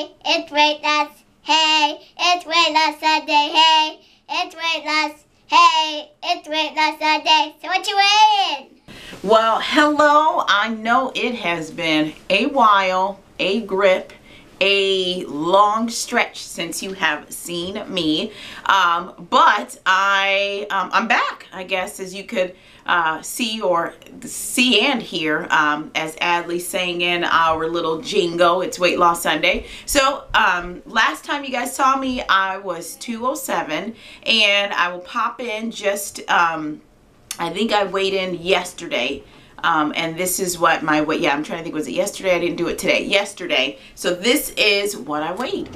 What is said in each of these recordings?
Hey, it's weight loss. Hey, it's weight loss Sunday. Hey, it's weight loss. Hey, it's weight loss Sunday. So what you weighing? Well, hello. I know it has been a while, a grip, a long stretch since you have seen me, but I'm back, I guess, as you could see and hear, as Adley sang in our little jingle. It's Weight Loss Sunday. So last time you guys saw me, I was 207, and I will pop in just I think I weighed in yesterday. And this is what my weight, I'm trying to think, was it yesterday? I didn't do it today. Yesterday. So this is what I weighed.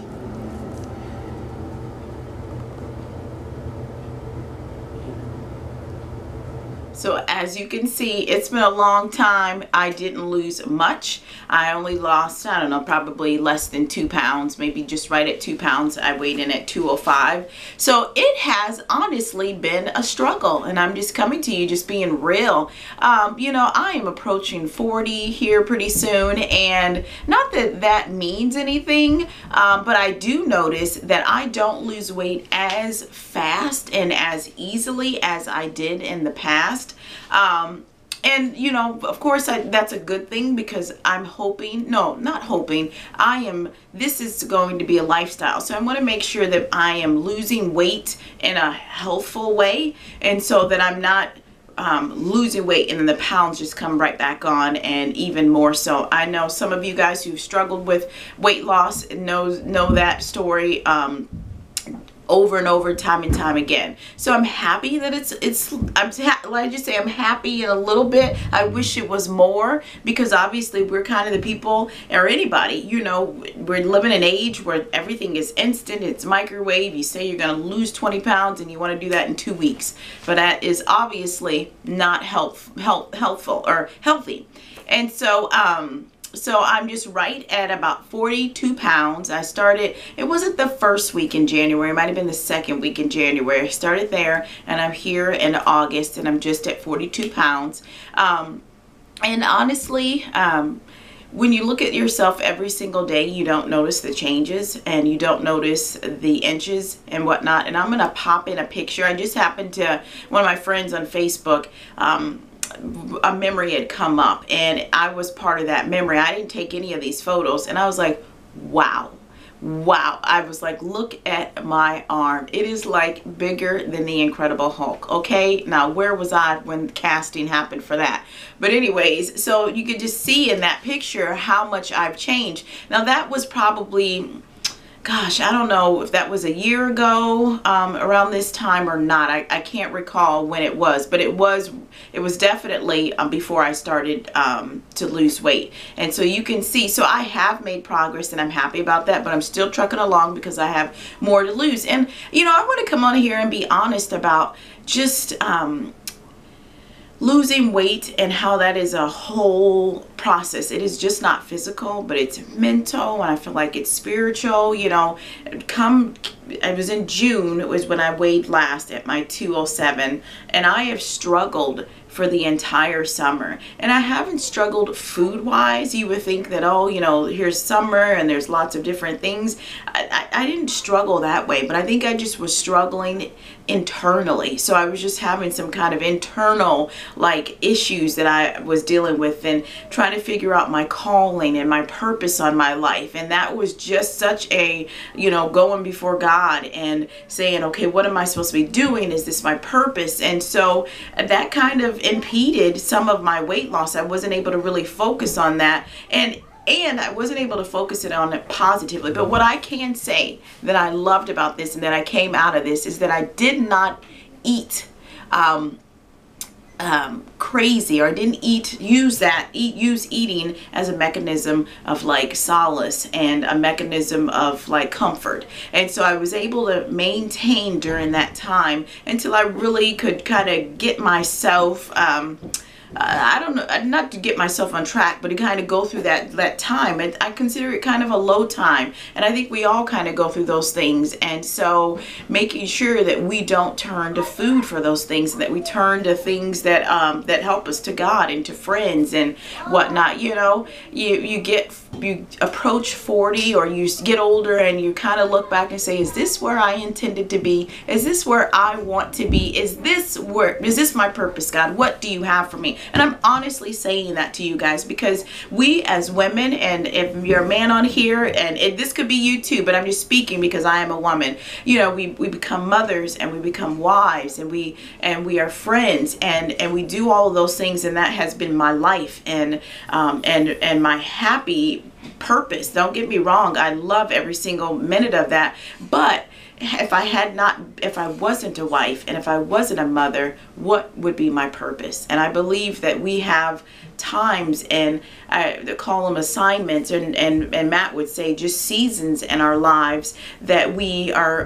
So as you can see, it's been a long time. I didn't lose much. I only lost, I don't know, probably less than 2 pounds, maybe just right at 2 pounds. I weighed in at 205. So it has honestly been a struggle, and I'm just coming to you, just being real. You know, I am approaching 40 here pretty soon, and not that that means anything, but I do notice that I don't lose weight as fast and as easily as I did in the past. And you know, of course, that's a good thing, because I'm hoping, no, not hoping, this is going to be a lifestyle. So I want to make sure that I am losing weight in a healthful way, and so that I'm not losing weight and then the pounds just come right back on, and even more so. I know some of you guys who've struggled with weight loss know that story over and over, time and time again. So I'm happy that I just say I'm happy in a little bit. I wish it was more, because obviously we're kind of the people, or anybody, you know, we're living in an age where everything is instant, it's microwave. You say you're going to lose 20 pounds and you want to do that in 2 weeks, but that is obviously not helpful or healthy. And so so I'm just right at about 42 pounds. I started, it wasn't the first week in January, it might have been the second week in January. I started there, and I'm here in August, and I'm just at 42 pounds. And honestly, when you look at yourself every single day, you don't notice the changes, and you don't notice the inches and whatnot. And I'm going to pop in a picture. I just happened to, one of my friends on Facebook, a memory had come up, and I was part of that memory. I didn't take any of these photos, and I was like, wow. I was like, look at my arm. It is like bigger than the Incredible Hulk. Okay, now where was I when casting happened for that? But anyways, so you could just see in that picture how much I've changed. Now that was probably, gosh, I don't know if that was a year ago, around this time or not. I can't recall when it was, but it was definitely before I started to lose weight. And so you can see, so I have made progress, and I'm happy about that, but I'm still trucking along because I have more to lose. And you know, I want to come on here and be honest about just losing weight, and how that is a whole process. It is just not physical, but it's mental, and I feel like it's spiritual. You know, it was in June, it was when I weighed last at my 207, and I have struggled for the entire summer. And I haven't struggled food wise. You would think that, oh, you know, here's summer and there's lots of different things. I didn't struggle that way, but I think I just was struggling internally. So I was just having some kind of internal like issues that I was dealing with, and trying to figure out my calling and my purpose on my life. And that was just such a, you know, going before God and saying, okay, what am I supposed to be doing? Is this my purpose? And so that kind of impeded some of my weight loss. I wasn't able to really focus on that, and I wasn't able to focus on it positively. But what I can say that I loved about this, and that I came out of this, is that I did not eat crazy, or I didn't use eating as a mechanism of like solace and a mechanism of like comfort. And so I was able to maintain during that time until I really could kind of get myself I don't know, not to get myself on track, but to kind of go through that time. And I consider it kind of a low time. And I think we all kind of go through those things. And so making sure that we don't turn to food for those things, that we turn to things that that help us, to God and to friends and whatnot. You know, you approach 40 or you get older and you kind of look back and say, is this where I intended to be? Is this where I want to be? Is this my purpose, God? What do you have for me? And I'm honestly saying that to you guys because we as women, and if you're a man on here, and this could be you too, but I'm just speaking because I am a woman, you know, we become mothers and we become wives and we are friends and we do all of those things, and that has been my life and my happy purpose. Don't get me wrong, I love every single minute of that, but if I wasn't a wife and if I wasn't a mother, what would be my purpose? And I believe that we have times, and I call them assignments, and Matt would say just seasons in our lives that we are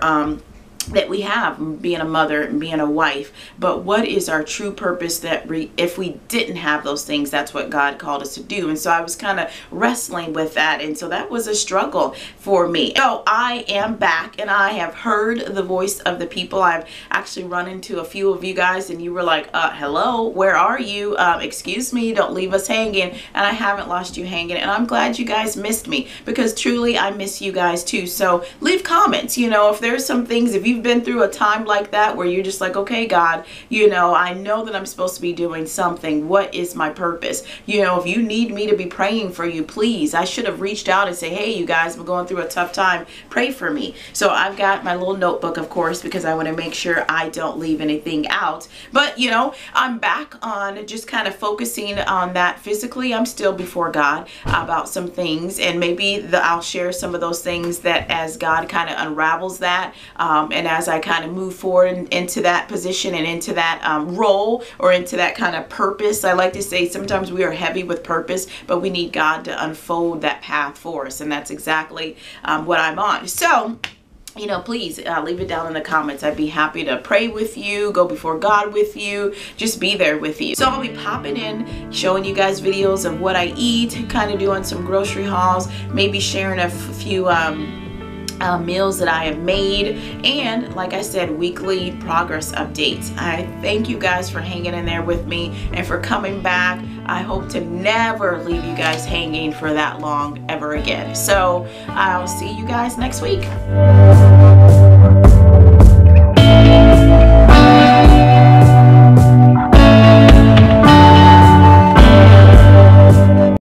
that we have, being a mother and being a wife. But what is our true purpose, that if we didn't have those things, that's what God called us to do? And so I was kind of wrestling with that, and so that was a struggle for me. So I am back, and I have heard the voice of the people. I've actually run into a few of you guys, and you were like, hello, where are you? Excuse me, don't leave us hanging. And I haven't lost you hanging, and I'm glad you guys missed me, because truly I miss you guys too. So leave comments, you know, if there's some things, if you've been through a time like that where you're just like, okay, God, you know, I know that I'm supposed to be doing something. What is my purpose? You know, if you need me to be praying for you, please. I should have reached out and say, hey, you guys, I'm going through a tough time. Pray for me. So I've got my little notebook, of course, because I want to make sure I don't leave anything out. But, you know, I'm back on just kind of focusing on that physically. I'm still before God about some things, and maybe I'll share some of those things that as God kind of unravels that, and as I kind of move forward into that position and into that role, or into that kind of purpose. I like to say sometimes we are heavy with purpose, but we need God to unfold that path for us, and that's exactly what I'm on. So, you know, please leave it down in the comments. I'd be happy to pray with you, go before God with you, just be there with you. So I'll be popping in, showing you guys videos of what I eat, kind of doing some grocery hauls, maybe sharing a few meals that I have made, and like I said, weekly progress updates. I thank you guys for hanging in there with me and for coming back. I hope to never leave you guys hanging for that long ever again. So I'll see you guys next week.